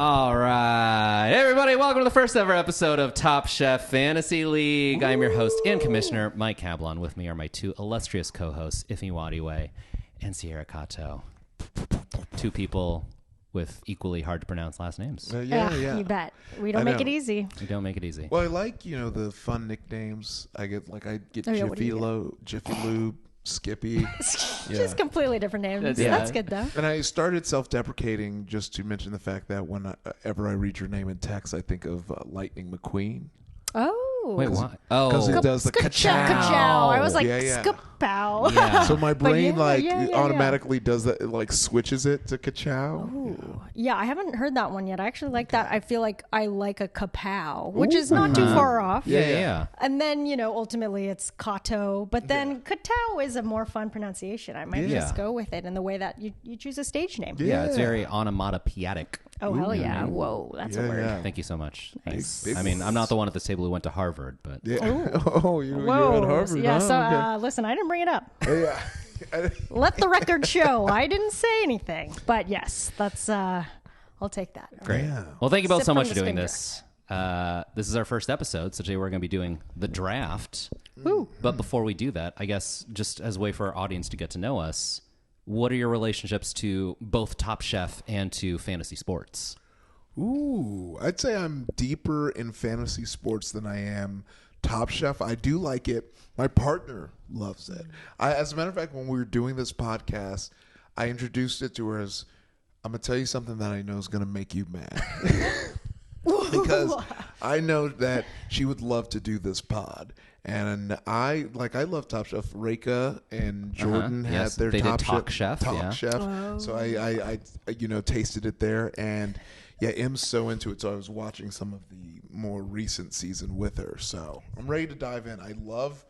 All right, everybody, welcome to the first ever episode of Top Chef Fantasy League. I'm your host and commissioner, Mike Cablon. With me are my two illustrious co-hosts, Ife Wadiwe and Sierra Kato. Two people with equally hard to pronounce last names. Yeah. You bet. We don't make it easy. We don't make it easy. Well, I like, the fun nicknames. I get Jiffy Lube, Skippy. Just completely different names. Yeah. That's good, though. And I started self-deprecating just to mention the fact that whenever I read your name in text, I think of Lightning McQueen. Oh. Wait, what? Because it does the ka-chow. Ka-chow. I was like, Yeah. skupow. Yeah. So my brain yeah. automatically does that, switches it to ka-chow. Ooh. Yeah, I haven't heard that one yet. I actually like that. I feel like I like a kapow, which is not too far off. Yeah. And then, ultimately it's kato. But then katao is a more fun pronunciation. I might just go with it in the way that you choose a stage name. Yeah, it's very onomatopoeic. Oh, hell yeah. Whoa, that's a word. Yeah. Thank you so much. Nice. I mean, I'm not the one at this table who went to Harvard, but... Yeah. Oh, you're Whoa. at Harvard. Yeah, huh? so Okay. listen, I didn't bring it up. Yeah. Let the record show. I didn't say anything. But yes, that's I'll take that. Great. Yeah. Well, thank you both Sip so from much for the doing finger. this. This is our first episode, so today we're going to be doing the draft. Ooh. But before we do that, I guess just as a way for our audience to get to know us, what are your relationships to both Top Chef and to fantasy sports? Ooh, I'd say I'm deeper in fantasy sports than I am Top Chef. I do like it. My partner loves it. As a matter of fact, when we were doing this podcast, I introduced it to her as, I'm going to tell you something that I know is going to make you mad. Because I know that she would love to do this pod. And I love Top Chef. Reka and Jordan had Yes, their they did Top Talk Chef, Talk yeah. Chef. Oh. So I tasted it there, and yeah, M's so into it. So I was watching some of the more recent season with her. So I'm ready to dive in. I love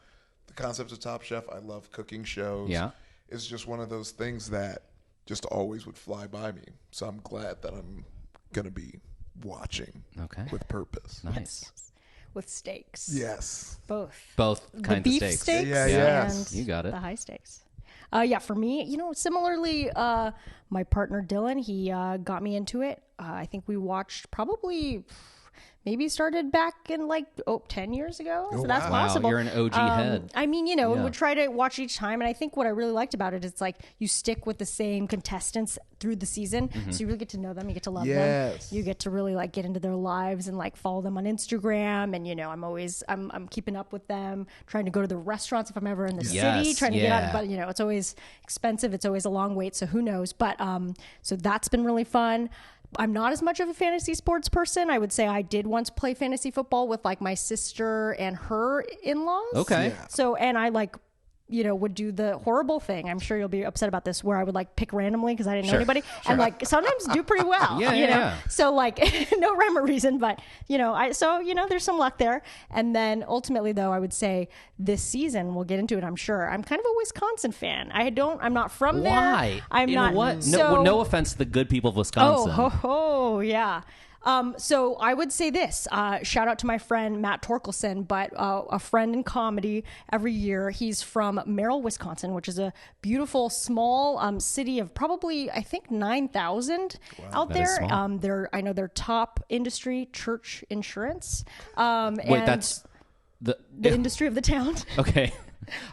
the concept of Top Chef. I love cooking shows. Yeah. It's just one of those things that just always would fly by me. So I'm glad that I'm gonna be watching with purpose. Nice. With stakes. Yes. Both Both kinds the of beef steaks. Yeah, and yes. You got it. the high stakes. For me, similarly, my partner Dylan, he got me into it. I think we watched probably maybe started back in 10 years ago. So that's wow. possible. You're an OG head. I mean, we would try to watch each time. And I think what I really liked about it is you stick with the same contestants through the season. So you really get to know them. You get to love them. You get to really get into their lives and follow them on Instagram. And, I'm keeping up with them, trying to go to the restaurants if I'm ever in the city, trying to get out. But, it's always expensive. It's always a long wait. So who knows? But so that's been really fun. I'm not as much of a fantasy sports person. I would say I did once play fantasy football with my sister and her in-laws. Okay. Yeah. So, and I would do the horrible thing. I'm sure you'll be upset about this, where I would pick randomly because I didn't know anybody, and sometimes do pretty well. Yeah. So no rhyme or reason, but there's some luck there. And then ultimately, though, I would say this season we'll get into it. I'm sure I'm kind of a Wisconsin fan. I'm not from there. Why? I'm not. What? So, no offense to the good people of Wisconsin. Yeah. So I would say this, shout out to my friend Matt Torkelson, but a friend in comedy every year. He's from Merrill, Wisconsin, which is a beautiful small city of probably, I think, 9,000 out That is there. small. I know their top industry, church insurance. Wait, and that's the industry of the town. Okay.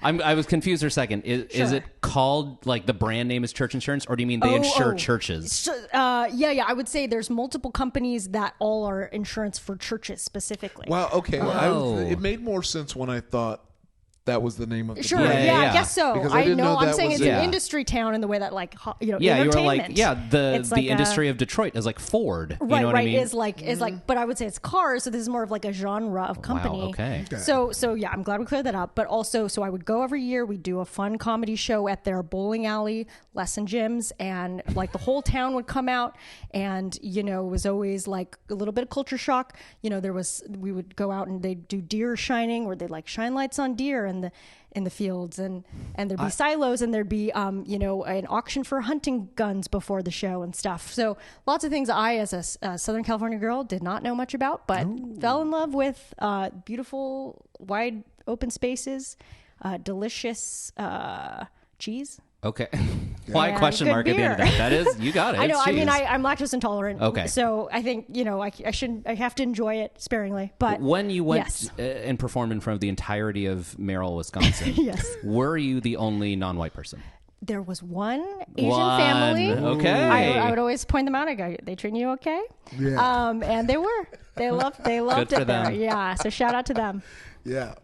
I was confused for a second. Is it called the brand name is Church Insurance, or do you mean they insure churches? So, yeah. I would say there's multiple companies that all are insurance for churches specifically. Wow. Okay. Oh. It made more sense when I thought that was the name of the Sure, brand. yeah, Yeah. I guess so. Because I didn't know I'm that saying was it's it. an industry town in the way that Yeah, you were entertainment. the It's industry of Detroit is like Ford. Right, you know what I mean? is but I would say it's cars, so this is more of a genre of company. Wow, okay. So yeah, I'm glad we cleared that up. But also, so I would go every year. We do a fun comedy show at their bowling alley, lesson gyms, and the whole town would come out, and it was always a little bit of culture shock. We would go out and they'd do deer shining, where they'd shine lights on deer in the fields, and there'd be silos, and there'd be an auction for hunting guns before the show and stuff. So lots of things I, as a Southern California girl, did not know much about, but fell in love with beautiful, wide open spaces, delicious cheese. Okay. Why and question good mark at the end of beer. that? That is, you got it. I know. It's I mean, cheese. I'm lactose intolerant. Okay. So I think, I have to enjoy it sparingly. But When you went yes. and performed in front of the entirety of Merrill, Wisconsin, Yes. were you the only non-white person? There was one Asian One. family. Okay. I would always point them out. I go, they treating you okay? Yeah. And they were. They loved Good for it there. them. Yeah. So shout out to them. Yeah.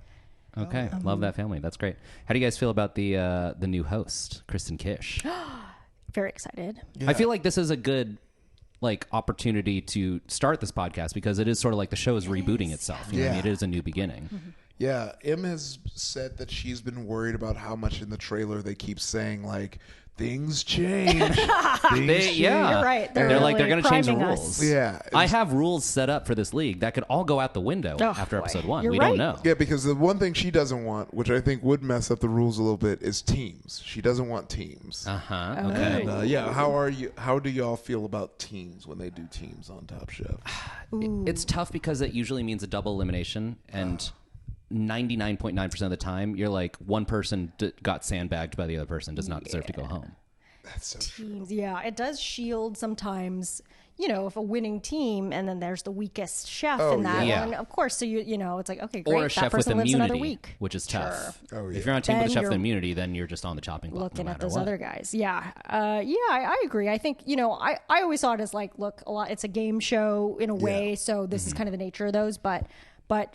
Okay, love that family. That's great. How do you guys feel about the new host, Kristen Kish? Very excited. Yeah. I feel like this is a good opportunity to start this podcast because it is sort of like the show is rebooting itself. You know what I mean? Yeah. It is a new beginning. Yeah, Em has said that she's been worried about how much in the trailer they keep saying like things change. Things Yeah, You're right. They're They're like they're really going to change the priming rules. us. Yeah, I have rules set up for this league that could all go out the window Oh, after boy. episode 1. You're We right. don't know. Yeah, because the one thing she doesn't want, which I think would mess up the rules a little bit, is teams. She doesn't want teams. Okay. And, yeah, how do y'all feel about teams when they do teams on Top Chef? It's tough because it usually means a double elimination, and 99.9% of the time, you're like one person got sandbagged by the other person, does not deserve to go home. That's so true. Teams. Yeah. It does shield sometimes, if a winning team and then there's the weakest chef in that yeah. one. Of course. So, it's like, okay, great. Or a that chef with person lives another immunity, week. which is tough. Oh, yeah. If you're on a team with a Then chef with you're immunity, then you're just on the chopping block. Looking no at matter those what. other guys. Yeah. I agree. I think, I always saw it as like, look, it's a game show in a way. So this is kind of the nature of those. But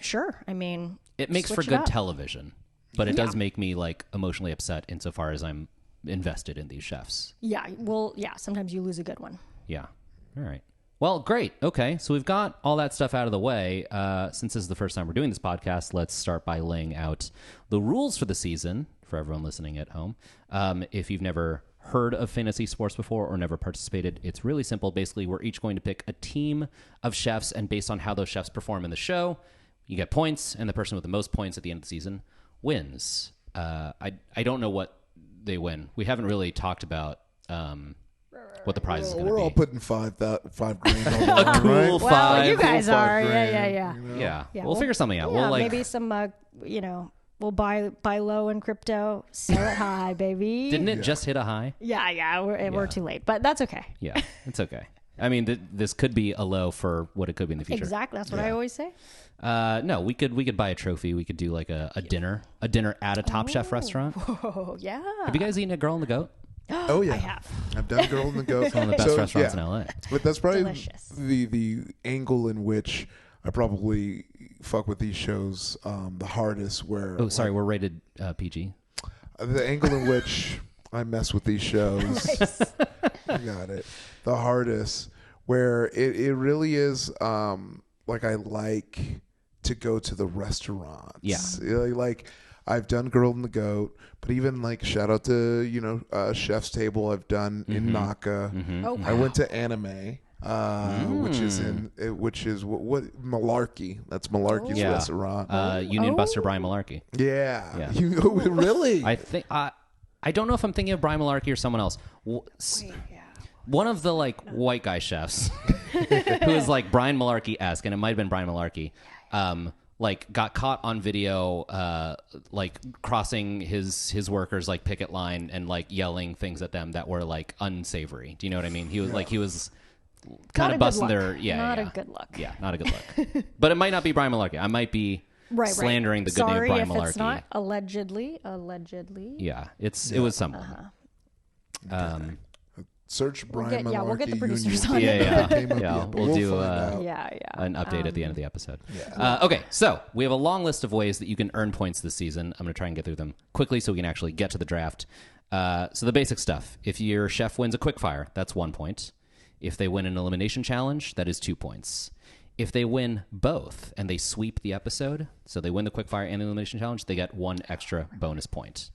sure. I mean, It makes for switch it good up. television, but it does make me emotionally upset insofar as I'm invested in these chefs. Yeah. Well, yeah. Sometimes you lose a good one. Yeah. All right. Well, great. Okay. So we've got all that stuff out of the way. Since this is the first time we're doing this podcast, let's start by laying out the rules for the season for everyone listening at home. If you've never heard of fantasy sports before or never participated, it's really simple. Basically, we're each going to pick a team of chefs, and based on how those chefs perform in the show, you get points, and the person with the most points at the end of the season wins. I don't know what they win. We haven't really talked about what the prize is going to be. We're all putting $5,000 on the line, A cool right? Well, five. you guys Cool are. $5,000, Yeah. you know? Yeah. We'll figure something out. Yeah, We'll maybe some, we'll buy low in crypto, sell it high, baby. Didn't it just hit a high? Yeah. We're too late, but that's okay. Yeah, it's okay. I mean, this could be a low for what it could be in the future. Exactly. That's what I always say. No, we could buy a trophy. We could do like a dinner at a Top Chef restaurant. Oh, yeah. Have you guys eaten at Girl in the Goat? Oh yeah, I have. I've done Girl in the Goat. One of the best restaurants in LA. But that's probably Delicious. the angle in which I probably fuck with these shows the hardest. Where Oh, sorry, we're rated PG. the angle in which I mess with these shows. I got it. The hardest, where it really is like I like to go to the restaurants. Yeah. Like I've done Girl in the Goat, but even like shout out to Chef's Table I've done in Naka. Oh, wow. I went to Anime. Which is what Malarkey. That's Malarkey's Yeah. restaurant. Union Buster Brian Malarkey. Yeah. You really? I think I don't know if I'm thinking of Brian Malarkey or someone else. One of the white guy chefs who is like Brian Malarkey-esque, and it might have been Brian Malarkey, got caught on video crossing his workers picket line and yelling things at them that were unsavory. Do you know what I mean? He was kind Not a of good busting look. their Not a good look. Yeah, not a good look. But it might not be Brian Malarkey. I might be slandering the good name of Sorry Brian if Malarkey. it's not allegedly. Yeah, it was someone. Search Brian Malarkey. We'll get the Union. producers on it. Yeah. Came up Yeah, yet, but we'll do find out. Yeah. an update at the end of the episode. Okay, so we have a long list of ways that you can earn points this season. I'm going to try and get through them quickly so we can actually get to the draft. So the basic stuff. If your chef wins a quickfire, that's 1 point. If they win an elimination challenge, that is 2 points. If they win both and they sweep the episode, so they win the quickfire and the elimination challenge, they get 1 extra bonus point.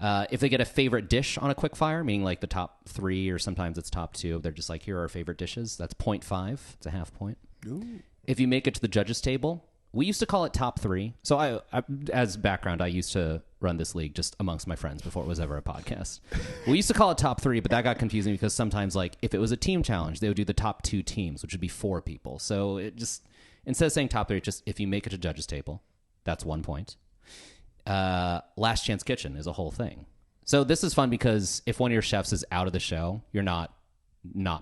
If they get a favorite dish on a quickfire, meaning the top 3 or sometimes it's top 2, they're just here are our favorite dishes. That's 0.5. It's a half point. Ooh. If you make it to the judges table, we used to call it top 3. So I as background, I used to run this league just amongst my friends before it was ever a podcast. We used to call it top 3, but that got confusing because sometimes if it was a team challenge, they would do the top 2 teams, which would be 4 people. So it just, instead of saying top 3, just if you make it to judges table, that's 1 point. Last Chance Kitchen is a whole thing. So this is fun because if one of your chefs is out of the show, you're not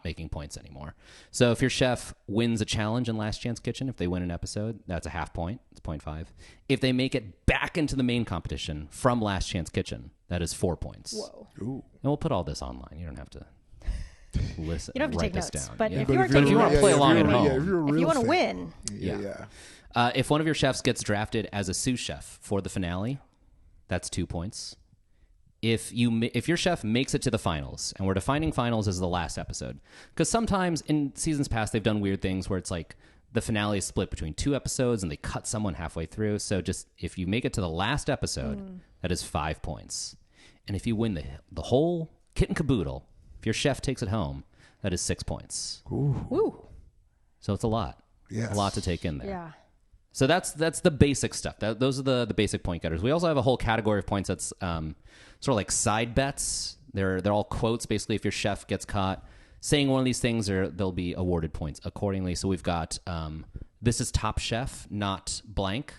making points anymore. So if your chef wins a challenge in Last Chance Kitchen, if they win an episode, that's a half point. It's 0.5. If they make it back into the main competition from Last Chance Kitchen, that is 4 points. Whoa. Ooh. And we'll put all this online. You don't have to listen. You don't have to write take this notes. down. But Yeah. if you are But if you want to taking play notes, along if at you're- home, yeah, if you're a if you real want to fan. win, Yeah. if one of your chefs gets drafted as a sous chef for the finale, that's 2 points. If your chef makes it to the finals, and we're defining finals as the last episode, because sometimes in seasons past they've done weird things where it's like the finale is split between 2 episodes and they cut someone halfway through. So just if you make it to the last episode, that is 5 points. And if you win the whole kit and caboodle, if your chef takes it home, that is 6 points. Woo. So it's a lot. Yes. A lot to take in there. Yeah. So that's the basic stuff. Those are the basic point getters. We also have a whole category of points that's sort of like side bets. They're all quotes. Basically, if your chef gets caught saying one of these things, they'll be awarded points accordingly. So we've got this is Top Chef, not blank,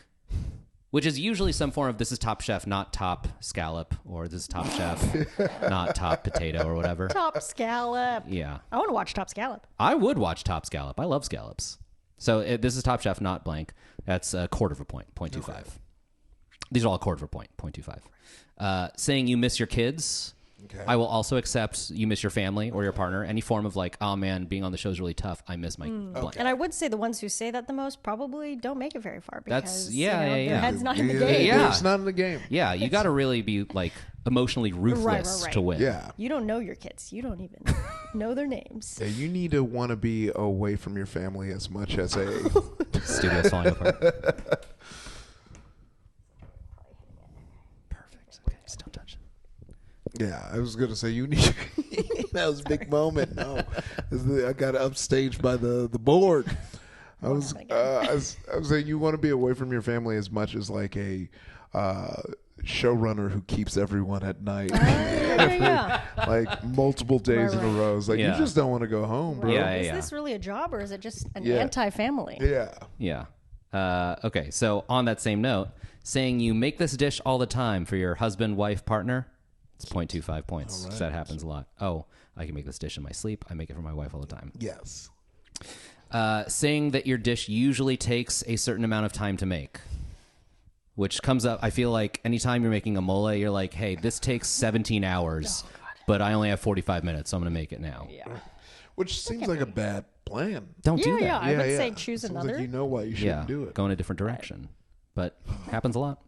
which is usually some form of this is Top Chef, not top scallop, or this is Top Chef, not top potato, or whatever. Top scallop. Yeah. I want to watch Top Scallop. I would watch Top Scallop. I love scallops. So this is Top Chef, not blank. That's a quarter of a point, 0.25. Okay. These are all a quarter of a point, 0.25. Saying you miss your kids. Okay. I will also accept you miss your family or your partner. Any form of like, oh man, being on the show is really tough. I miss my blank. Okay. And I would say the ones who say that the most probably don't make it very far because That's their head's not in the game. Yeah. It's not in the game. Yeah, you got to really be like emotionally ruthless Right. to win. Yeah. You don't know your kids. You don't even know their names. Yeah, you need to want to be away from your family as much as a Studio's falling apart. Perfect. Okay, just don't touch it. Yeah, I was gonna say you need. That was a big moment. No, I got upstaged by the board. I was saying you want to be away from your family as much as like a showrunner who keeps everyone at night, Yeah. like multiple days in a row. It's like you just don't want to go home, bro. Yeah, Is this really a job or is it just an anti-family? Yeah. Yeah. Okay, so on that same note, saying you make this dish all the time for your husband, wife, partner, it's 0.25 points. Right. That happens a lot. Oh, I can make this dish in my sleep. I make it for my wife all the time. Yes. Saying that your dish usually takes a certain amount of time to make, which comes up, I feel like anytime you're making a mole, you're like, hey, this takes 17 hours, but I only have 45 minutes, so I'm going to make it now. Yeah. Which seems like a bad plan. Don't do that. Yeah, I would say choose Seems another. like you know why you shouldn't do it. Go in a different direction. But happens a lot.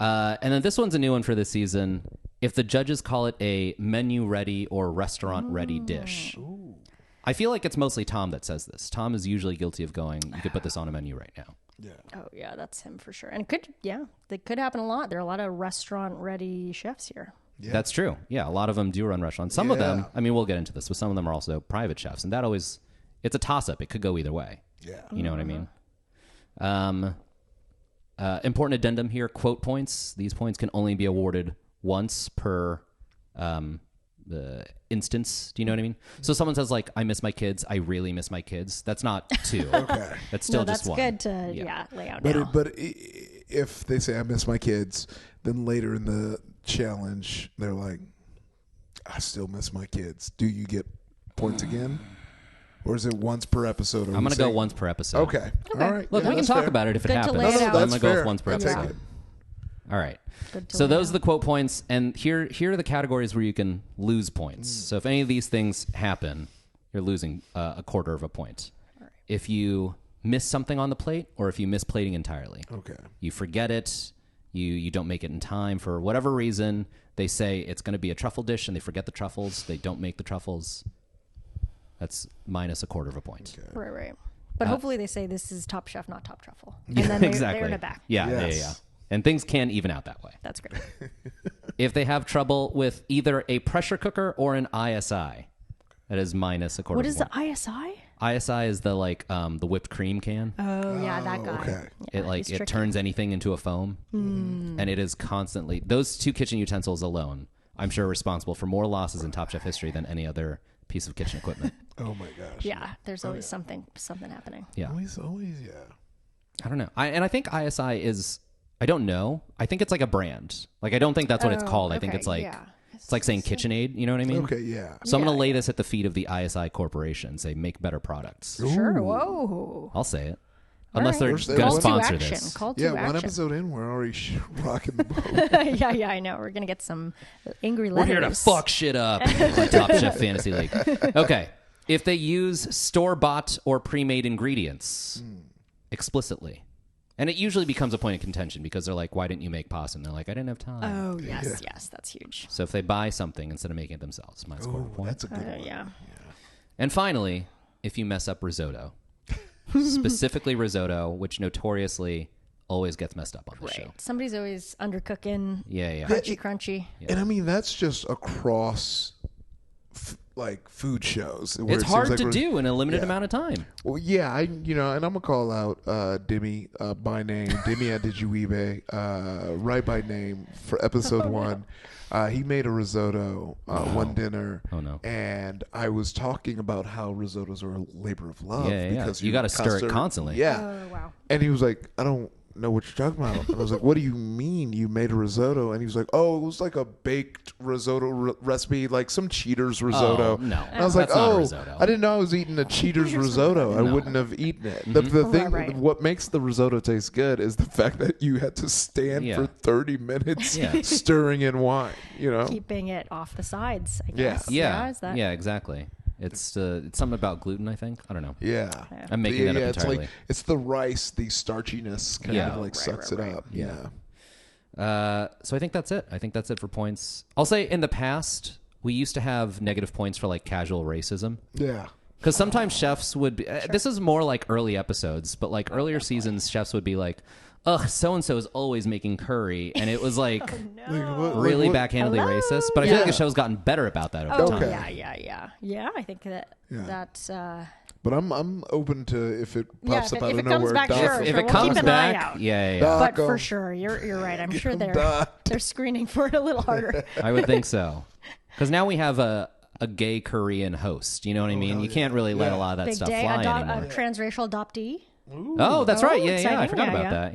And then this one's a new one for this season. If the judges call it a menu-ready or restaurant-ready dish. Ooh. I feel like it's mostly Tom that says this. Tom is usually guilty of going, you could put this on a menu right now. Yeah. Oh, yeah, that's him for sure. And that could happen a lot. There are a lot of restaurant-ready chefs here. Yeah. That's true. Yeah, a lot of them do run restaurants. Some of them, I mean, we'll get into this, but some of them are also private chefs. And that always, it's a toss-up. It could go either way. Yeah. You know what I mean? Important addendum here, quote points. These points can only be awarded once per the instance. Do you know what I mean? So someone says like, I miss my kids. I really miss my kids. That's not 2. Okay. That's still just 1. That's good to lay out now. But if they say I miss my kids, then later in the challenge, they're like, I still miss my kids. Do you get points again? Or is it once per episode? I'm going to go once per episode. Okay. All right. Look, we can talk about it if it happens. lay it out. I'm going to go with once per episode. All right. So those are the quote points, and here are the categories where you can lose points. So if any of these things happen, you're losing a quarter of a point. Right. If you miss something on the plate, or if you miss plating entirely, you forget it, you don't make it in time for whatever reason. They say it's going to be a truffle dish, and they forget the truffles. They don't make the truffles. That's minus a quarter of a point. Okay. Right. But hopefully they say this is Top Chef, not Top Truffle. And Yeah, then they exactly. earn it back. Yeah. And things can even out that way. That's great. If they have trouble with either a pressure cooker or an ISI, that is minus a quarter. What of is a point. the ISI? ISI is the the whipped cream can. Oh, yeah, that guy. Okay. Yeah, It turns anything into a foam, and it is constantly those 2 kitchen utensils alone. I'm sure are responsible for more losses in Top Chef history than any other piece of kitchen equipment. Oh my gosh. Yeah, there's always something happening. Yeah, always, yeah. I don't know. I think ISI is. I don't know. I think it's like a brand. Like, I don't think that's what it's called. I think okay, it's like, yeah. it's like saying KitchenAid. You know what I mean? Okay, yeah. So I'm going to lay this at the feet of the ISI Corporation. Say, make better products. Sure. Whoa. I'll say it. Unless All they're right. going to Call sponsor action. this. Call to Yeah, action. one episode in, we're already rocking the boat. yeah, I know. We're going to get some angry We're letters. here to fuck shit up on Top Chef Fantasy League. Okay. If they use store-bought or pre-made ingredients explicitly. And it usually becomes a point of contention because they're like, why didn't you make pasta? And they're like, I didn't have time. Oh, yes, that's huge. So if they buy something instead of making it themselves, might score a point. That's a good one. Yeah. And finally, if you mess up risotto, specifically risotto, which notoriously always gets messed up on the show. Somebody's always undercooking. Yeah. Crunchy. And I mean, that's just across like food shows. Where It's it hard seems to like do in a limited amount of time. Well, yeah, and I'm gonna call out Demi by name, Demi Adijuibe, right by name for episode 1. He made a risotto one dinner. Oh, no. And I was talking about how risottos are a labor of love. Yeah. Because You got to stir it constantly. Yeah. Oh, wow. And he was like, I don't know what you're talking about. And I was like, what do you mean you made a risotto? And he was like, oh, it was like a baked risotto recipe, like some Cheaters risotto. Oh, no. And I was like, That's not a oh, risotto. I didn't know I was eating a Cheaters risotto. I wouldn't have eaten it. The thing, Right. what makes the risotto taste good is the fact that you had to stand Yeah. for 30 minutes Yeah. stirring in wine, Keeping it off the sides, I Yeah. guess. Yeah. Is that? Yeah, exactly. It's something about gluten, I think. I don't know. Yeah. I'm making that up it's entirely. like it's the rice, the starchiness kind Yeah. of like sucks it up. Yeah. So I think that's it. I think that's it for points. I'll say in the past, we used to have negative points for like casual racism. Yeah. Because sometimes chefs would be, this is more like early episodes, but like earlier seasons, chefs would be like, ugh, so-and-so is always making curry. And it was like really backhandedly Hello? racist. But I feel like the Yeah. show's gotten better about that over time. Okay. Yeah, I think that's... But I'm open to if it pops if up out it of comes nowhere. back, Doc, sure. If We'll it comes keep an eye back, out. yeah. But Doc, for sure, you're right. I'm sure they're Doc. screening for it a little harder. I would think so. Because now we have a gay Korean host. You know what I mean? You can't really let a lot of that Big stuff day, fly anymore. transracial adoptee. Oh, that's right. Yeah. I exciting. forgot Yeah, about that.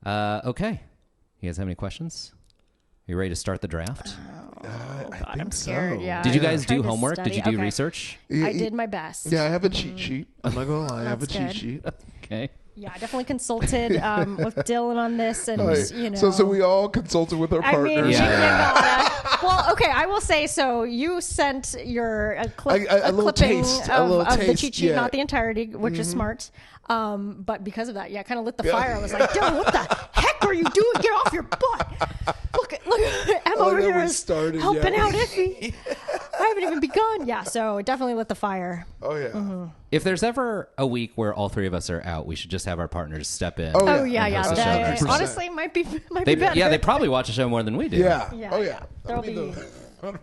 Yeah. Okay. You guys have any questions? Are you ready to start the draft? I think I'm scared. so. Yeah. Did you I guys tried do to homework? Did study. you do Okay. research? I did my best. Yeah, I have a cheat sheet. I'm not gonna lie, I have a That's cheat good. sheet. Okay. Yeah, I definitely consulted with Dylan on this, and you know. So we all consulted with our I partners. mean, Yeah. you gotta. Well, okay, I will say so. You sent your a little clipping taste, of little the taste, cheat sheet, yeah. not the entirety, which is smart. But because of that, kind of lit the fire. I was like, Dylan, what the heck are you doing? Get off your butt! Look, Emma over then here we is started, helping yeah. out Iffy. I haven't even begun. Yeah, so it definitely lit the fire. Oh yeah. If there's ever a week where all three of us are out, we should just have our partners step in. Oh, Oh yeah. yeah, host the show That, next time. honestly, might be They, better. yeah, they probably watch the show more than we do. Yeah. Yeah, Oh yeah. yeah. There'll I mean, be-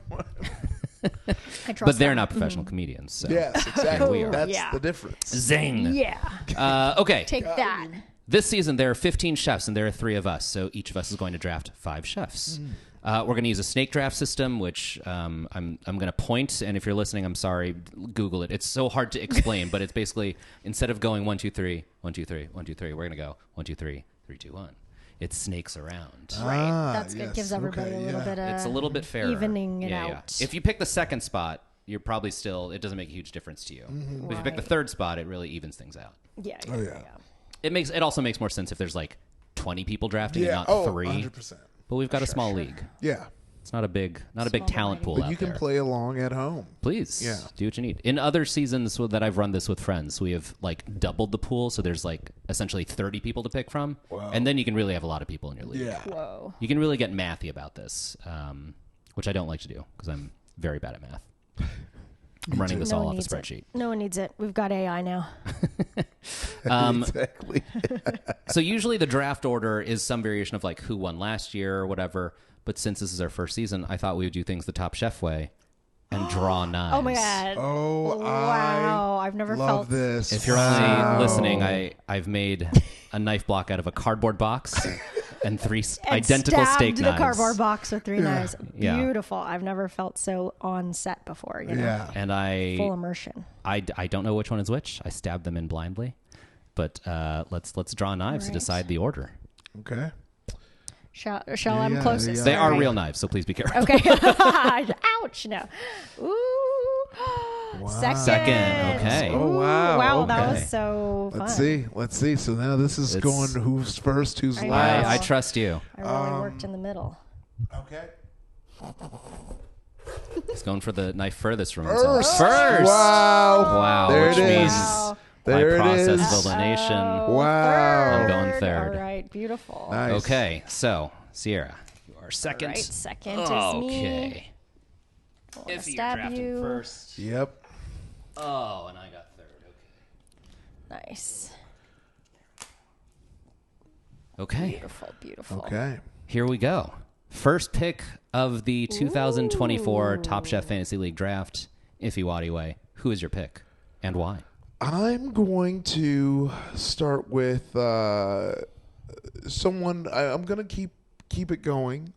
I trust But they're them. not professional comedians. So. Yes, exactly. we are. That's Yeah. the difference. Zing. Yeah, Okay. take that. This season, there are 15 chefs, and there are 3 of us. So each of us is going to draft 5 chefs. We're going to use a snake draft system, which I'm going to point. And if you're listening, I'm sorry, Google it. It's so hard to explain, but it's basically instead of going 1, 2, 3, 1, 2, 3, 1, 2, 3, we're going to go 1, 2, 3, 3, 2, 1. It snakes around. Right, that's good. yes. Gives everybody Okay, a little yeah. bit of It's a little bit fairer. evening it out. If you pick the second spot, you're probably still, it doesn't make a huge difference to you. But if you pick the Right. third spot, it really evens things out. Yeah. Oh, yeah. It also makes more sense if there's like 20 people drafting Yeah. and not 3. 100%. But we've got a small league. Yeah. It's not a big Small talent pool variety. But out you can there. play along at home. Please, Yeah. do what you need. In other seasons that I've run this with friends, we have like doubled the pool, so there's like essentially 30 people to pick from, Wow. and then you can really have a lot of people in your league. Yeah. Whoa. You can really get mathy about this, which I don't like to do because I'm very bad at math. I'm running this No all one off a needs spreadsheet. it. No one needs it. We've got AI now. Exactly. So usually the draft order is some variation of like who won last year or whatever. But since this is our first season, I thought we would do things the Top Chef way and draw knives. Oh my god. Oh, Wow. I've never love felt this. If you're only listening, I've made a knife block out of a cardboard box and 3 and identical stabbed steak the knives. cardboard box with 3 knives. Yeah. Beautiful. I've never felt so on set before. You know? Yeah. And Full immersion. I don't know which one is which. I stabbed them in blindly. But let's draw knives to Right. decide the order. Okay. Shall I'm yeah, closest. yeah. They are Sorry. real knives, so please be careful. Okay. Ouch. No. Ooh. Wow. Second, okay. Oh, Ooh, wow. Wow, that Okay. was so fun. Let's see. So now this is going who's first, who's I know. last. I trust you. I really worked in the middle. Okay. He's going for the knife furthest from First. himself. First. Wow. Wow. There which it is. means Wow. There by it process is. of elimination. Wow. I'm going third. All right, beautiful. Nice. Okay, so Sierra, you are second. All right, second is me. Okay. I wanna If you're stab drafting you. first. Yep. Oh, and I got third. Okay. Nice. Okay. Beautiful, beautiful. Okay. Here we go. First pick of the 2024 Top Chef Fantasy League draft, Iffy Waddy Way. Who is your pick and why? I'm going to start with someone. I'm going to keep it going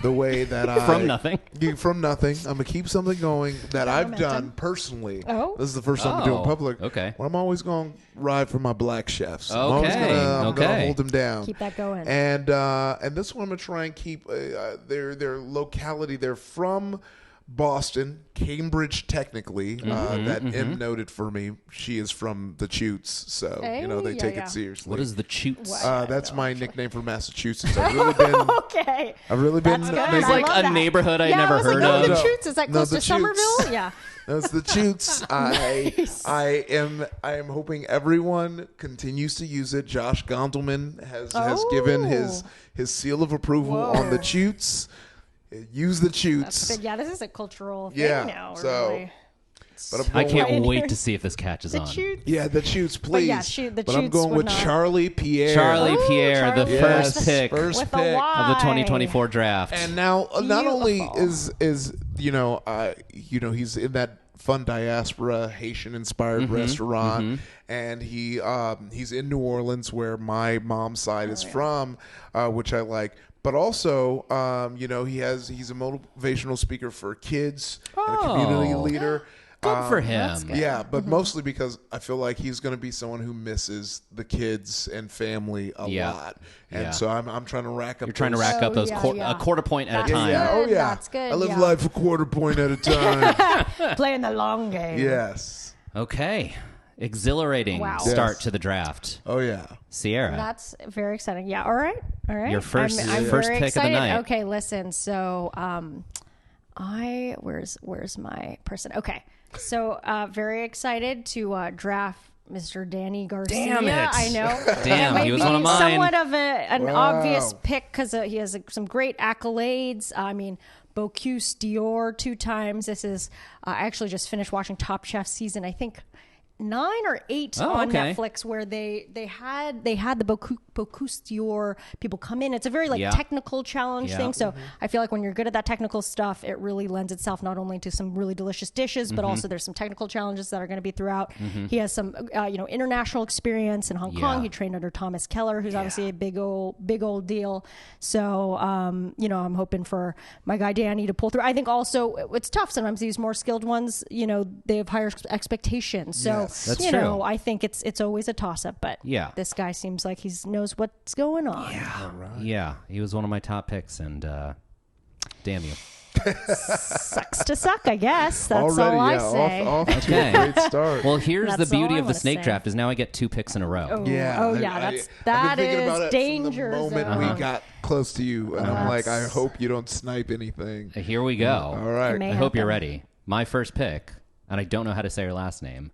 the way that I From nothing. Yeah, from nothing. I'm gonna keep something going that I've done personally. Oh. This is the first time I'm doing public. Okay. Well, I'm always going to ride for my black chefs. I'm always Okay, gonna okay. hold them down. Keep that going. And this one I'm gonna try and keep their locality. They're from Boston, Cambridge, technically. That M noted for me. She is from the Chutes, so Hey, they take yeah. it seriously. What is the Chutes? That's my nickname for Massachusetts. I've really been. Okay. I've really been. That's good. It's I like love a that. neighborhood I Yeah, never I was like, heard oh, of. the No. Chutes. Is that No, close the to Somerville? Yeah. That's the Chutes. I am hoping everyone continues to use it. Josh Gondelman has given his seal of approval on the Chutes. Use the Chutes. But yeah, this is a cultural thing Yeah, now. so- Really. But I'm I going can't Pioneers. wait to see if this catches The on. Chutes. Yeah, the Chutes, please. yeah, the but I'm Chutes going would with not- Charlie Pierre. Charlie Oh, Pierre, the Charlie. first Yes, pick first With pick. a Y. of the 2024 draft. And now, not only Beautiful. is he's in that fun diaspora Haitian inspired restaurant, and he's in New Orleans where my mom's side is from, which I like. But also, he's a motivational speaker for kids and a community leader. Good for him. that's good. Yeah, but mostly because I feel like he's going to be someone who misses the kids and family a Yeah. lot, and Yeah. so I'm trying to rack up. You're trying to rack up those yeah. a quarter point at That's a time. Yeah, oh good, yeah, that's good, I live yeah. life a quarter point at a time. Playing the long game. Yes. Okay. Exhilarating Wow. start Yes. to the draft. Oh yeah. Sierra. That's very exciting. Yeah. All right. Your first- I'm first very pick of the excited. night. Okay. Listen. So, where's my person? Okay. So, very excited to draft Mr. Danny Garcia. Damn it. I know. Damn, It he might was be one of mine. Somewhat of an Wow. obvious pick because he has some great accolades. I mean, Bocuse d'Or 2 times. This is I actually just finished watching Top Chef season, I think 9 or 8 on okay. Netflix, where they had the Bocuse d'Or people come in. It's a very Yeah. technical challenge Yeah. thing. So I feel like when you're good at that technical stuff, it really lends itself not only to some really delicious dishes, but also there's some technical challenges that are going to be throughout. He has some international experience in Hong Kong. Yeah. He trained under Thomas Keller, who's obviously a big old deal. So I'm hoping for my guy Danny to pull through. I think also it's tough sometimes. These more skilled ones, they have higher expectations. So Yes. That's true. I think it's always a toss up. But Yeah. this guy seems like he knows what's going on. Yeah, he was one of my top picks, and damn you. Sucks to suck, I guess. That's Already, all I yeah. say. Off to Okay. a great start. Well, here's That's the beauty all I of the wanna snake say. draft is now I get 2 picks in a row. Oh, yeah. oh yeah, I've that been thinking is about it danger from the moment zone. we got close to you, and I'm like, I That's- hope you don't snipe anything. Here we go. All right. It may I hope you're happen. ready. My first pick, and I don't know how to say her last name,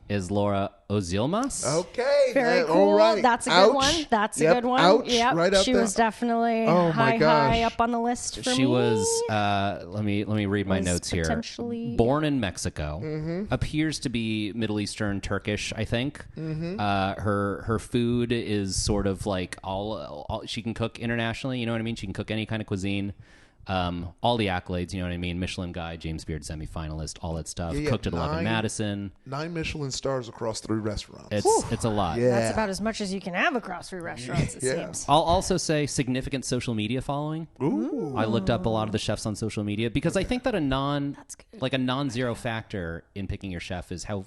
is Laura Ozilmas. Okay. Very all cool. right. That's a Ouch. good one. That's a Yep. good one. Ouch. Yep. Right up she there. was definitely Oh, my high gosh. up on the list for me. She was. Let me read my Was notes here. potentially- Born in Mexico, Mm-hmm. appears to be Middle Eastern Turkish. I think. Mm-hmm. Her food is sort of like all. She can cook internationally. You know what I mean? She can cook any kind of cuisine. All the accolades. You know what I mean? Michelin guide, James Beard semifinalist, all that stuff. Yeah, Cooked at 11 9 Madison. 9 Michelin stars across 3 restaurants. It's a lot. Yeah. That's about as much as you can have across 3 restaurants, it Yeah. seems. I'll also say significant social media following. Ooh. I looked up a lot of the chefs on social media because I think that a non-zero factor in picking your chef is how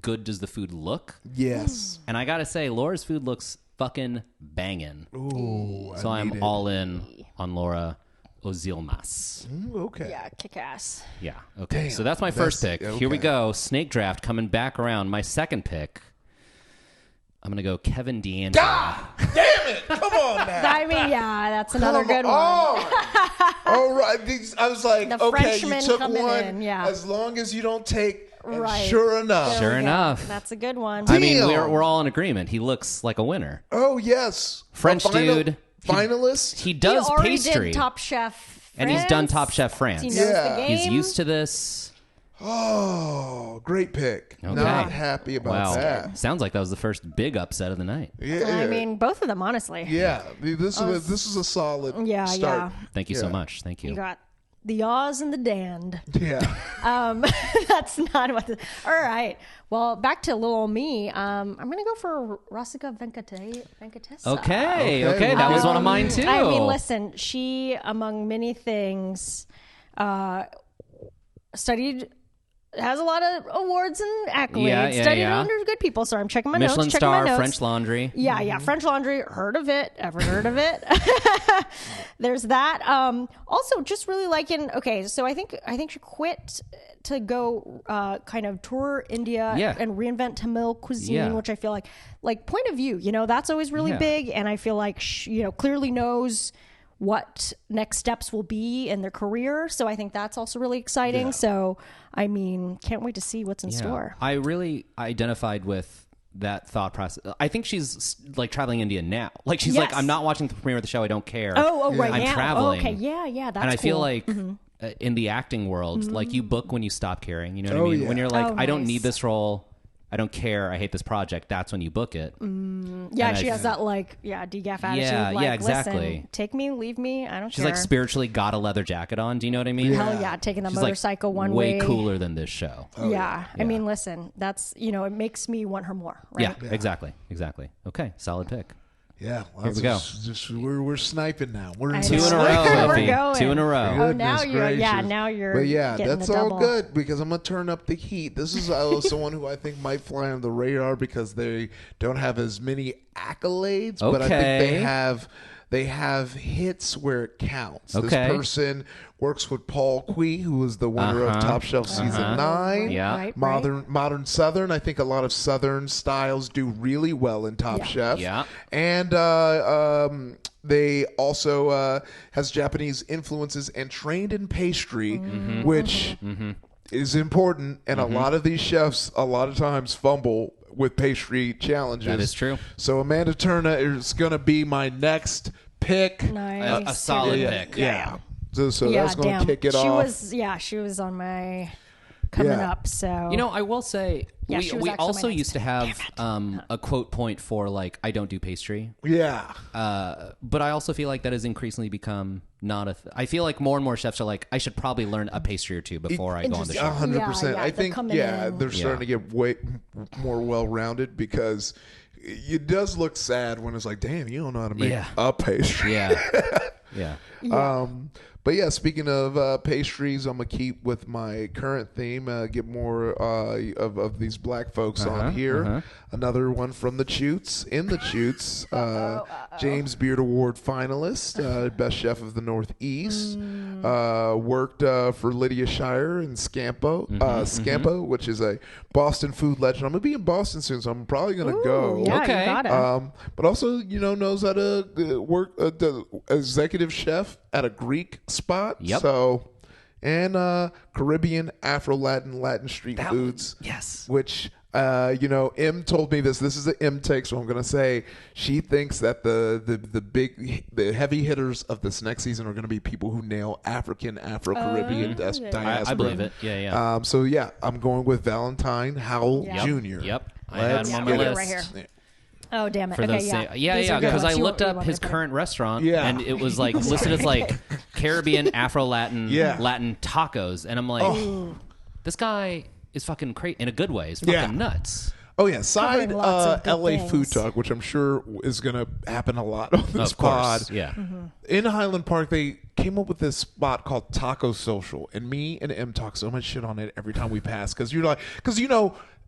good does the food look. Yes. And I gotta say, Laura's food looks fucking banging. Ooh, So I'm all in on Laura Ozilmas. Okay. Yeah, kick ass. Yeah. Okay. Damn, so that's my first pick. okay. Here we go. Snake draft coming back around. My second pick. I'm gonna go Kevin DeAndre. Ah, damn it! Come on now. I mean, yeah, that's another Come good one. All right. I was like, The okay, you Frenchman took coming one. in, yeah. As long as you don't take. And Right. Sure enough. Sure Yeah, enough. That's a good one. I mean, Damn. we're all in agreement. He looks like a winner. Oh yes, French A dude. finalist. He does he already pastry. did Top Chef And he's done France. Top Chef France. He knows Yeah. the game. He's used to this. Oh, great pick. Okay. Not happy about Wow. that. Sounds like that was the first big upset of the night. Yeah. I mean, both of them, honestly. yeah. This is a solid Yeah, start. Thank you so Yeah. much. Thank you. You got the Oz and the Dand. Yeah. That's not what. All right. Well, back to little old me. I'm gonna go for Rasika Venkatesa. Okay. Okay, That was well, one of mine too. I mean, listen. She, among many things, studied. Has a lot of awards and accolades. Yeah, Studied yeah. under good people. So I'm checking my Michelin notes. Checking my star, notes. French Laundry. Yeah. French Laundry. Heard of it? Ever heard of it? There's that. Also, just really liking. Okay, so I think she quit to go kind of tour India Yeah. and reinvent Tamil cuisine, Yeah. which I feel like point of view. That's always really Yeah. big, and I feel like she, clearly knows what next steps will be in their career. So I think that's also really exciting. Yeah. So I mean, can't wait to see what's in Yeah. store. I really identified with that thought process. I think she's like traveling India now. Like she's like, Yes. I'm not watching the premiere of the show. I don't care. Right I'm now. traveling. Okay, yeah, that's and I feel cool. like in the acting world, like you book when you stop caring. You know what I mean? yeah. When you're like, Oh, I don't nice. need this role. I don't care. I hate this project. That's when you book it. Yeah, And she I- has that decaf attitude. Yeah, like, yeah, exactly. Listen, take me, leave me. I don't She's care. like spiritually got a leather jacket on. Do you know what I mean? Hell yeah, taking the She's motorcycle like one way way. cooler than this show. Yeah. I mean, listen, that's it makes me want her more. Right? Yeah, exactly. Okay, solid pick. Yeah. Here we go. We're sniping now. We're I Two know. in a row, We're Effie. going. 2 in a row. Oh, now Goodness you're gracious. now you're. But yeah, getting that's the all double. good because I'm gonna turn up the heat. This is someone who I think might fly on the radar because they don't have as many accolades, but I think they have hits where it counts. Okay. This person works with Paul Quee, who was the winner of Top Shelf season 9. Yeah. Right, Modern Southern. I think a lot of Southern styles do really well in Top Chef. Yeah. And they also has Japanese influences and trained in pastry, which is important. And a lot of these chefs, a lot of times, fumble with pastry challenges. That is true. So Amanda Turner is going to be my next pick. Nice. A solid Yeah. pick. Yeah. So Yeah, that's going damn. to kick it she off. She was on my coming Yeah. up. So You know, I will say Yeah, she was we actually also my next used to have a quote point for like I don't do pastry, Yeah. but I also feel like that has increasingly become not a. I feel like more and more chefs are like I should probably learn a pastry or two before I go on the show. 100%. Yeah, I they're think, coming in. they're starting to get way more well-rounded because it does look sad when it's like, damn, you don't know how to make a pastry. Yeah. But yeah, speaking of pastries, I'm gonna keep with my current theme. Get more of these black folks on here. Another one from the Chutes. In the Chutes, James Beard Award finalist, best chef of the Northeast. Worked for Lydia Shire in Scampo, which is a Boston food legend. I'm gonna be in Boston soon, so I'm probably gonna go. Yeah, Okay. you got it. But also, knows how to work the executive chef at a Greek spot. Yep. So, and Caribbean, Afro-Latin, Latin street foods. Yes. Which, M told me this. This is an M take, so I'm going to say she thinks that the heavy hitters of this next season are going to be people who nail Afro-Caribbean diaspora. I believe it. Yeah. So yeah, I'm going with Valentine Howell Yeah. Jr. Yep. I had him on my get it. list. Right here. Oh damn it! For Okay, those yeah, These are good ones. because I You looked want- you up want his me to- current restaurant, Yeah. and it was like listed as like Caribbean, Afro-Latin, Yeah. Latin tacos, and I'm like, this guy is fucking crazy in a good way. He's fucking Yeah. nuts. Oh yeah, side Covering lots of good LA things. food talk, which I'm sure is going to happen a lot on this Of course, pod. yeah. In Highland Park, they came up with this spot called Taco Social, and me and M talk so much shit on it every time we pass because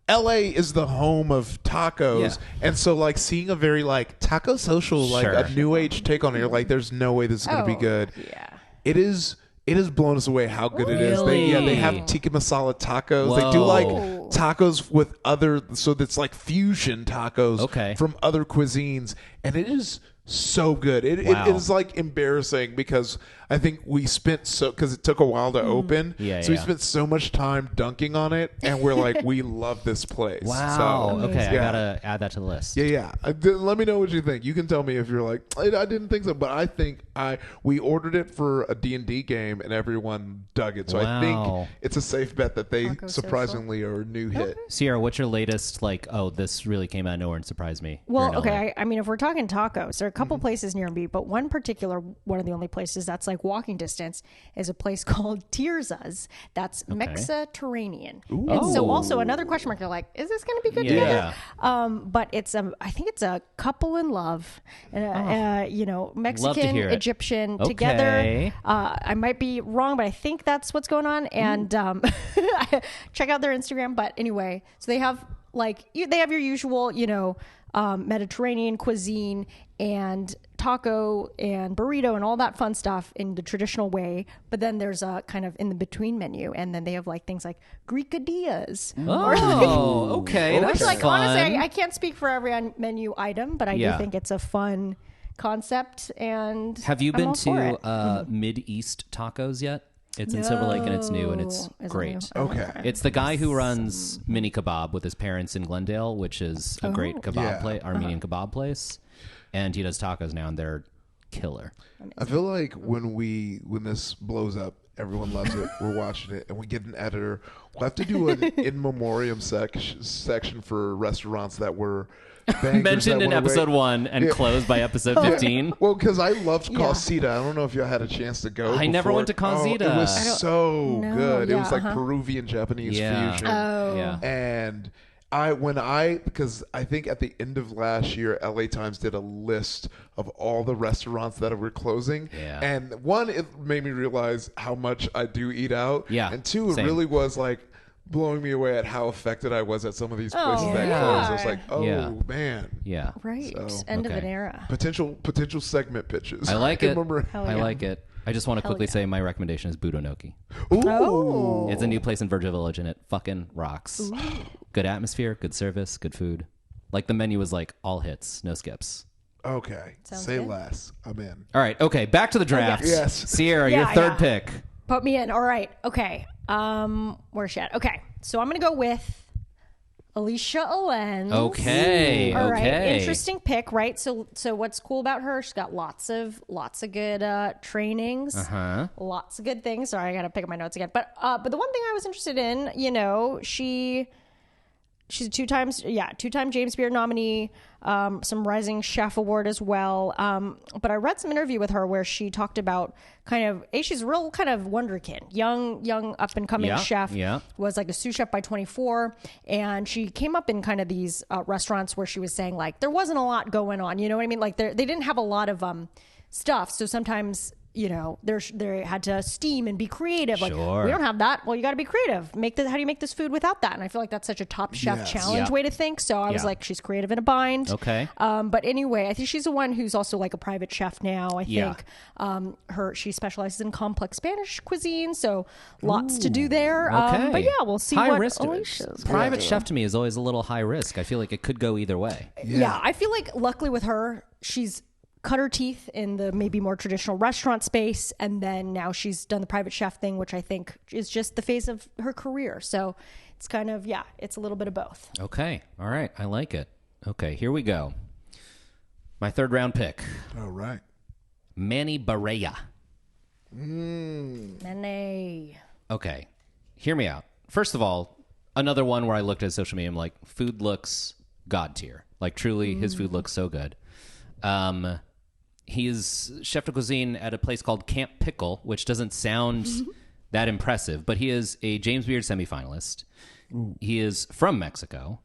LA is the home of tacos, and so like seeing a very like taco social, like Sure. a new age take on it, you're like, there's no way this is going to be good. Yeah. It has blown us away how good it is. They have tikka masala tacos. Whoa. They do like tacos with other, so that's like fusion tacos from other cuisines, and it is so good. It is like embarrassing because I think we spent because it took a while to open. We spent so much time dunking on it, and we're like, we love this place. Wow. So, I gotta add that to the list. Yeah. Let me know what you think. You can tell me if you're like, I didn't think so, but I think we ordered it for a D&D game, and everyone dug it. So I think it's a safe bet that they surprisingly are a new hit. Sierra, what's your latest like? Oh, this really came out of nowhere and surprised me. Well, okay. I mean, if we're talking tacos, there are a couple places near me, but one of the only places that's like walking distance is a place called Tirza's. That's Mediterranean. And so also another question mark. You're like, is this going to be good together? But I think it's a couple in love, Mexican, Egyptian together. I might be wrong, but I think that's what's going on. And check out their Instagram. But anyway, so they have they have your usual, Mediterranean cuisine and taco and burrito and all that fun stuff in the traditional way, but then there's a kind of in the between menu, and then they have like things like Greekadillas. That's like fun. honestly, I can't speak for every menu item, but I do think it's a fun concept. And have you been to Mid-East Tacos yet? It's in Silver Lake, and it's new, and it's great. Okay. It's the guy who runs Mini Kebab with his parents in Glendale, which is a great kebab place, Armenian kebab place. And he does tacos now, and they're killer. I feel like when this blows up, everyone loves it. We're watching it, and we get an editor. We'll have to do an in memoriam section for restaurants that were mentioned in episode 1 and closed by episode 15. Well, because I loved Casita. I don't know if y'all had a chance to go. I never went to Casita. It was so good. It was like Peruvian Japanese fusion. And because I think at the end of last year, LA Times did a list of all the restaurants that were closing. Yeah. And one, it made me realize how much I do eat out. Yeah. And two, it really was like blowing me away at how affected I was at some of these places that closed. I was like, man. Yeah. Right. So, end of an era. Potential segment pitches. I like it. I like it. I just want to quickly say my recommendation is Budonoki. Ooh. It's a new place in Virgil Village, and it fucking rocks. Ooh. Good atmosphere, good service, good food. Like the menu was like all hits, no skips. Okay. Say less. I'm in. All right. Okay. Back to the draft. Yes. Sierra, your third pick. Put me in. All right. Okay. Where's she at? Okay. So I'm going to go with Alicia Allens. Okay. All right. Interesting pick, right? So what's cool about her? She's got lots of good trainings. Lots of good things. Sorry, I got to pick up my notes again. But the one thing I was interested in, she's a two-time James Beard nominee, some Rising Chef Award as well. But I read some interview with her where she talked about she's a real kind of wonderkin, young up and coming chef. Yeah. Was like a sous chef by 24, and she came up in kind of these restaurants where she was saying like there wasn't a lot going on. You know what I mean? Like they didn't have a lot of stuff. So sometimes they had to steam and be creative. Like, we don't have that. Well, you got to be creative. How do you make this food without that? And I feel like that's such a Top Chef challenge way to think. So I was like, she's creative in a bind. Okay. But anyway, I think she's the one who's also like a private chef now. I think she specializes in complex Spanish cuisine. So lots to do there. Okay. But yeah, we'll see high what risk Alicia's private chef to me is always a little high risk. I feel like it could go either way. Yeah. I feel like luckily with her, she's cut her teeth in the maybe more traditional restaurant space, and then now she's done the private chef thing, which I think is just the phase of her career. So it's kind of it's a little bit of both. Okay. All right. I like it. Okay, here we go. My third round pick. All right. Manny Barea. Manny. Okay. Hear me out. First of all, another one where I looked at social media, I'm like, food looks god tier. Like truly his food looks so good. He is chef de cuisine at a place called Camp Pickle, which doesn't sound that impressive, but he is a James Beard semifinalist. Ooh. He is from Mexico.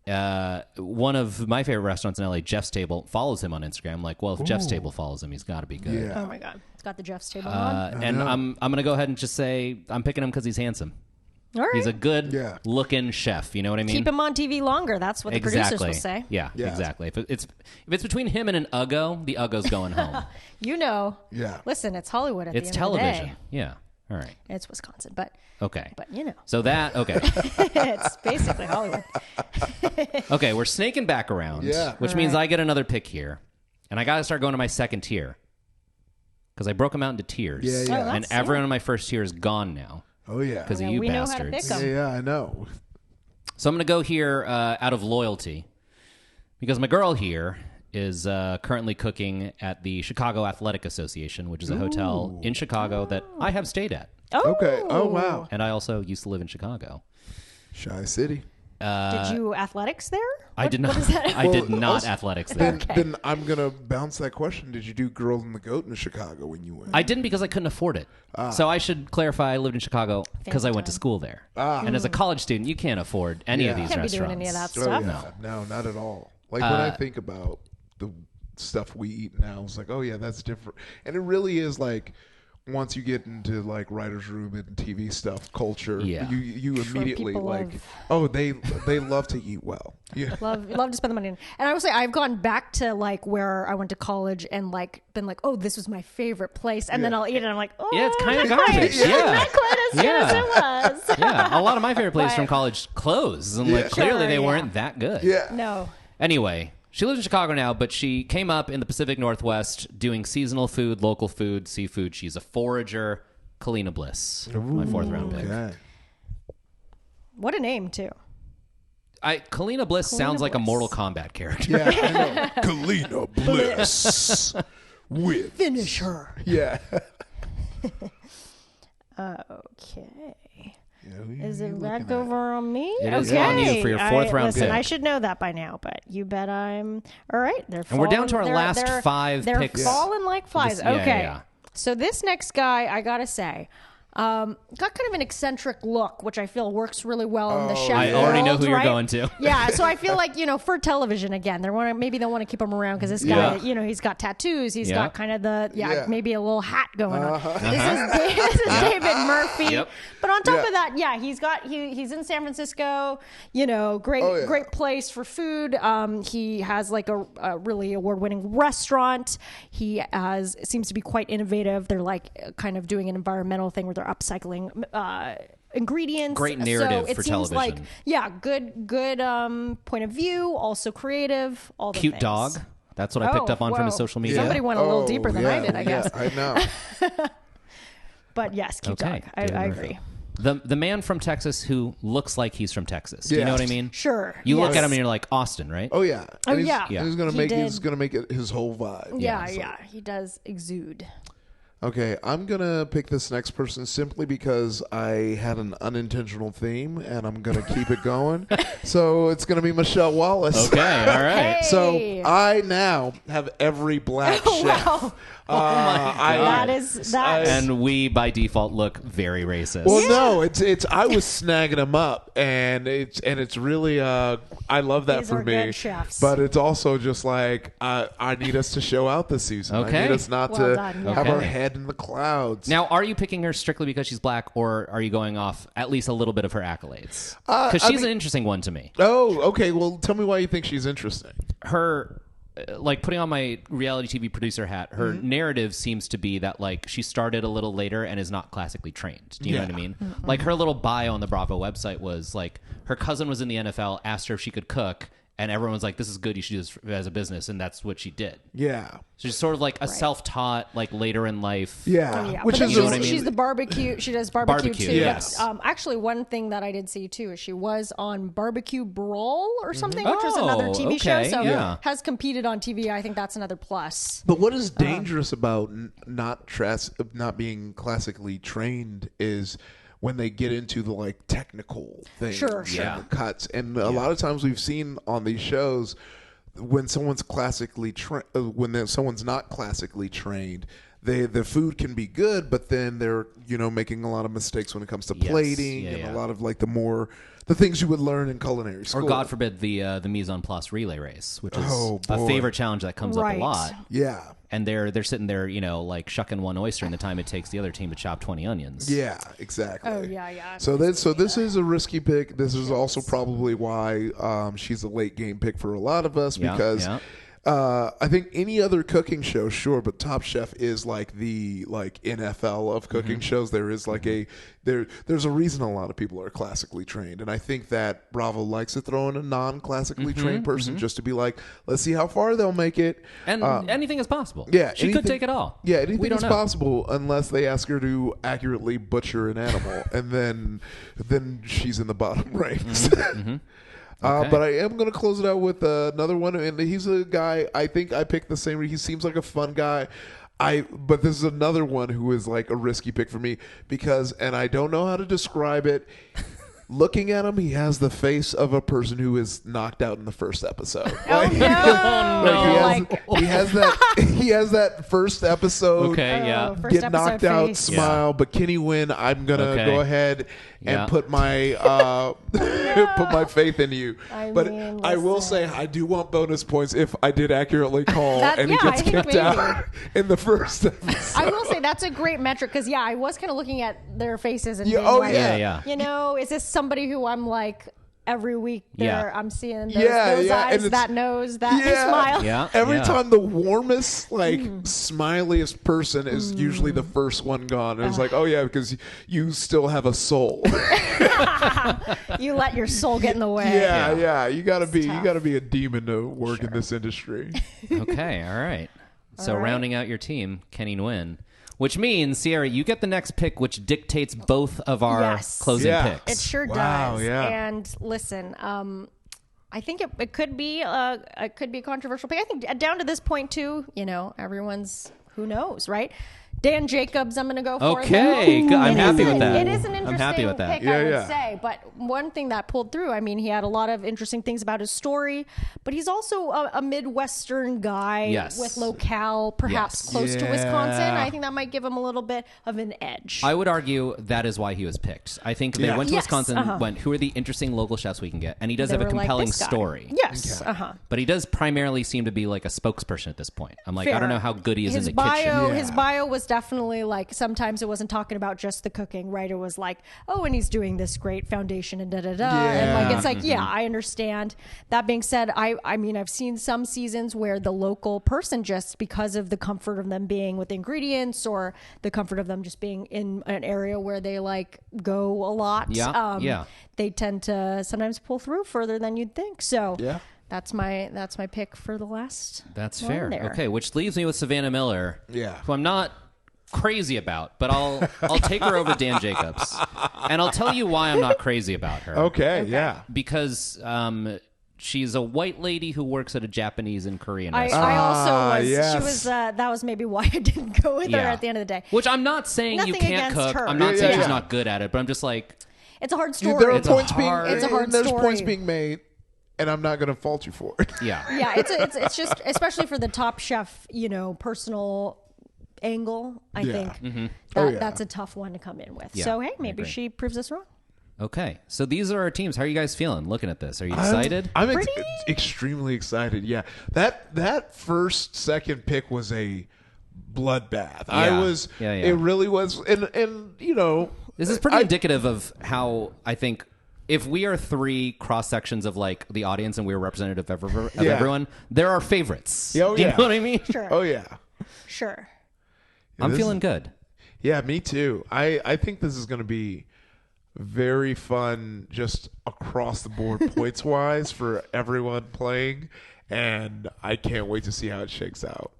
One of my favorite restaurants in LA, Jeff's Table, follows him on Instagram. I'm like, well, if Jeff's Table follows him, he's got to be good. Yeah. Oh my God. It's got the Jeff's Table on. And I'm going to go ahead and just say I'm picking him because he's handsome. All right. He's a good Yeah. looking chef. You know what I mean? Keep him on TV longer. That's what the producers will say. Yeah, Yeah. exactly. If it's between him and an Uggo, the Uggo's going home. You know. Yeah. Listen, it's Hollywood at It's the end of the television. day. Yeah. All right. It's Wisconsin, but Okay. you know. So that okay. It's basically Hollywood. Okay, we're snaking back around. Yeah. Which All means right. I get another pick here, and I got to start going to my second tier because I broke them out into tiers. Yeah, yeah. Oh, and that's- everyone in my first tier is gone now Oh yeah. because Yeah, of you we know how to bastards. pick 'em. Yeah, I know. So I'm going to go here out of loyalty because my girl here is currently cooking at the Chicago Athletic Association, which is a hotel in Chicago that I have stayed at. Oh. Okay. Oh wow. And I also used to live in Chicago. Shy City. Did you athletics there? I did not. What is that? I did Well, not also- athletics there. Then I'm gonna bounce that question. Did you do Girl and the Goat in Chicago when you went? I didn't because I couldn't afford it. So I should clarify I lived in Chicago because I went to school there. And as a college student, you can't afford any of Yeah. these Can't be restaurants. doing any of that Oh, stuff. yeah. No, not at all. Like when I think about the stuff we eat now, it's like, oh yeah, that's different. And it really is like once you get into like writer's room and TV stuff, culture, Yeah. you immediately people like, love- oh, they love to eat well. Yeah. Love to spend the money. And I would say I've gone back to like where I went to college and like been like, oh, this was my favorite place, and then I'll eat it. And I'm like, oh, Yeah, it's kind of not quite- garbage. Yeah. not quite as good as it was. Yeah, a lot of my favorite places But- from college closed, and like Yeah. clearly Sure, they yeah. weren't that good. Yeah. No. Anyway, she lives in Chicago now, but she came up in the Pacific Northwest doing seasonal food, local food, seafood. She's a forager. Kalina Bliss, my fourth round pick. Okay. What a name too. Kalina Bliss sounds like a Bliss. Mortal Kombat character. Yeah, I know. Kalina Bliss with Finish her. yeah. Okay. Yeah, Is it looking back at over on me? It is okay. on you for your fourth round listen, pick. I should know that by now, but you bet I'm all right. And we're down to our last five they're picks. falling like flies. This- yeah, okay. yeah. So this next guy, I gotta say, got kind of an eccentric look, which I feel works really well in the chef I already know world, who you're right? going to. Yeah, so I feel like for television again, maybe they want to keep him around because this guy, Yeah. He's got tattoos, he's Yeah. got kind of the Yeah. maybe a little hat going on. This is David Murphy. Yep. But on top Yeah. of that, yeah, he's in San Francisco. Great Oh, yeah. great place for food. He has like a really award-winning restaurant. He seems to be quite innovative. They're like kind of doing an environmental thing where they're upcycling ingredients. Great narrative so it for seems television. Like good point of view. Also creative. All the Cute things. dog. That's what I picked up on from his whoa. social media. Somebody went a little deeper than I yeah, did, I guess. Yeah, I know. But yes, cute Okay, dog. I David Murphy. agree. The man from Texas who looks like he's from Texas. Do you Yeah. know what I mean? Sure. You look yes. at him and you're like, Austin, right? Oh yeah. Oh, And he's, yeah. He's gonna He make did. he's gonna make it his whole vibe. Yeah, So- yeah, he does exude. Okay, I'm gonna pick this next person simply because I had an unintentional theme, and I'm gonna keep it going. So it's gonna be Michelle Wallace. Okay, all right. Hey. So I now have every black chef. Wow. That is that. And we, by default, look very racist. Well, no, it's I was snagging them up, and it's really I love that These for are me. good chefs. But it's also just like I need us to show out this season. Okay. I need us not Well to done, yeah. have our Okay. head in the clouds. Now, are you picking her strictly because she's black, or are you going off at least a little bit of her accolades? Because I she's mean- an interesting one to me. Oh, okay. Well, tell me why you think she's interesting. Her, like putting on my reality TV producer hat, her narrative seems to be that like she started a little later and is not classically trained. Do you know what I mean? Like her little bio on the Bravo website was like her cousin was in the NFL, asked her if she could cook, and everyone was like, "This is good. You should do this as a business," and that's what she did. Yeah. So she's sort of like a self-taught, like later in life. Yeah. Oh, yeah. Which But is then what I mean? she's the barbecue. She does barbecue, Barbecue, too. yes. But, actually, one thing that I did see too is she was on Barbecue Brawl or something, which was another Oh, TV show. okay, So yeah. has competed on TV. I think that's another plus. But what is dangerous about not being classically trained is when they get into the like technical things Sure, and sure. the cuts. And a lot of times we've seen on these shows when someone's someone's not classically trained, the food can be good, but then they're making a lot of mistakes when it comes to Yes. plating Yeah, and yeah. a lot of like the the things you would learn in culinary school. Or God forbid the mise en place relay race, which is Oh, a boy. favorite challenge that comes up a lot. Yeah. And they're sitting there, like shucking one oyster in the time it takes the other team to chop 20 onions. Yeah, exactly. Oh, yeah. So this is a risky pick. This is also probably why she's a late game pick for a lot of us because I think any other cooking show, sure, but Top Chef is like the NFL of cooking shows. There is like there's a reason a lot of people are classically trained, and I think that Bravo likes to throw in a non-classically trained person just to be like, let's see how far they'll make it. And anything is possible. Yeah, she could take it all. Yeah, anything we don't is know. possible unless they ask her to accurately butcher an animal, and then she's in the bottom ranks. Okay. But I am going to close it out with another one, and he's a guy. I think I picked the same. He seems like a fun guy. But this is another one who is like a risky pick for me because, and I don't know how to describe it. Looking at him, he has the face of a person who is knocked out in the first episode. He has that first episode. Okay, yeah. First Get episode knocked out, face. smile. But Kenny Wynn, I'm gonna go ahead and Yeah. put my put my faith in you. I But mean, I will say I do want bonus points if I did accurately call and he I gets think kicked maybe. out in the first episode. I will say that's a great metric because I was kind of looking at their faces and Yeah, being oh, like, yeah. is this somebody who I'm like every week there I'm seeing those, Yeah, those yeah, and eyes, it's- that nose, that smile. Yeah. Every yeah. time the warmest, smiliest person is usually the first one gone. And it's like, oh yeah, because you still have a soul. You let your soul get in the way. Yeah. You gotta tough. be a demon to work in this industry. Okay, all right. So All right. rounding out your team, Kenny Nguyen, which means, Sierra, you get the next pick, which dictates both of our Yes. closing Yeah. picks. It sure Wow, does. yeah. And listen, I think it could be a controversial pick. I think down to this point too, everyone's who knows, right? Dan Jacobs, I'm going to go for. Okay, though. good. I'm It happy is with an- that. It is an I'm interesting happy with that. pick, I would Yeah. say. But one thing that pulled through, I mean, he had a lot of interesting things about his story, but he's also a Midwestern guy Yes. with locale, perhaps Yes. close to Yeah. Wisconsin. I think that might give him a little bit of an edge. I would argue that is why he was picked. I think they Yeah. went to Yes, Wisconsin, went, who are the interesting local chefs we can get? And he does They have a were like, compelling this guy. story. Yes. But he does primarily seem to be like a spokesperson at this point. I'm like, I don't Fair. know how good he is his in the bio, kitchen. His bio was definitely like, sometimes it wasn't talking about just the cooking, right? It was like, oh, and he's doing this great foundation and da-da-da. And like, it's like, yeah, I understand. That being said, I mean, I've seen some seasons where the local person, just because of the comfort of them being with ingredients or the comfort of them just being in an area where they like go a lot, they tend to sometimes pull through further than you'd think. So Yeah. that's my pick for the last. That's one fair. there. Okay, which leaves me with Savannah Miller, Yeah. who I'm not crazy about, but I'll take her over Dan Jacobs, and I'll tell you why I'm not crazy about her. Okay. Yeah. Because she's a white lady who works at a Japanese and Korean I restaurant. also was. yes. She was. That was maybe why I didn't go with her Yeah. at the end of the day. Which I'm not saying you Nothing can't against cook. her. I'm not saying Yeah. she's not good at it, but I'm just like, It's a hard There story. are It's a points hard- being It's a hard there's story. points being made, and I'm not going to fault you for it. yeah. Yeah, it's just especially for the Top Chef, personal angle. I Yeah. think Mm-hmm. that yeah. that's a tough one to come in with. Yeah, So hey, I maybe agree. she proves us wrong. Okay, so these are our teams. How are you guys feeling looking at this? Are you excited? I'm Pretty- extremely excited. Yeah, that second pick was a bloodbath. Yeah. It really was, and This is pretty indicative of how I think if we are three cross sections of like the audience and we're representative of Yeah. everyone, there are favorites. Oh, Do you yeah. know what I mean? Sure. Oh yeah, Sure. I'm This- feeling good. Yeah, me too. I think this is going to be very fun, just across the board, points wise for everyone playing, and I can't wait to see how it shakes out.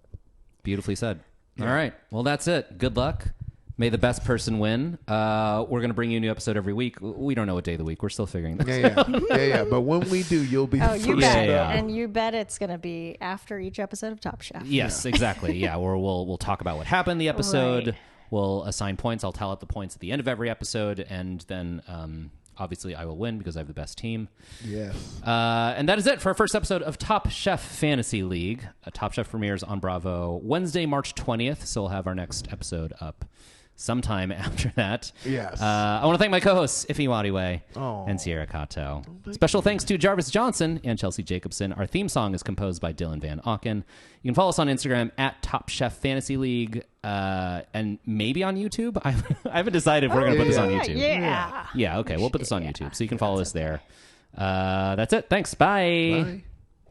Beautifully said. All right. Well, that's it. Good luck. May the best person win. We're going to bring you a new episode every week. We don't know what day of the week. We're still figuring this out. Yeah. But when we do, you'll be Oh, the you first. bet. Yeah, yeah. And you bet it's going to be after each episode of Top Chef. Yes, exactly. Yeah, where we'll talk about what happened in the episode. Right. We'll assign points. I'll tell out the points at the end of every episode, and then obviously I will win because I have the best team. Yes. And that is it for our first episode of Top Chef Fantasy League. Top Chef premieres on Bravo Wednesday, March 20th, so we'll have our next episode up sometime after that. Yes. I want to thank my co-hosts, Ife Wadiwe Oh. and Sierra Cato. Special thanks to Jarvis Johnson and Chelsea Jacobson. Our theme song is composed by Dylan Van Auken. You can follow us on Instagram at Top Chef Fantasy League and maybe on YouTube. I haven't decided if we're going to put this on YouTube. Yeah. Yeah, okay. We'll put this on YouTube. So you can follow us there. That's it. Thanks. Bye. Bye.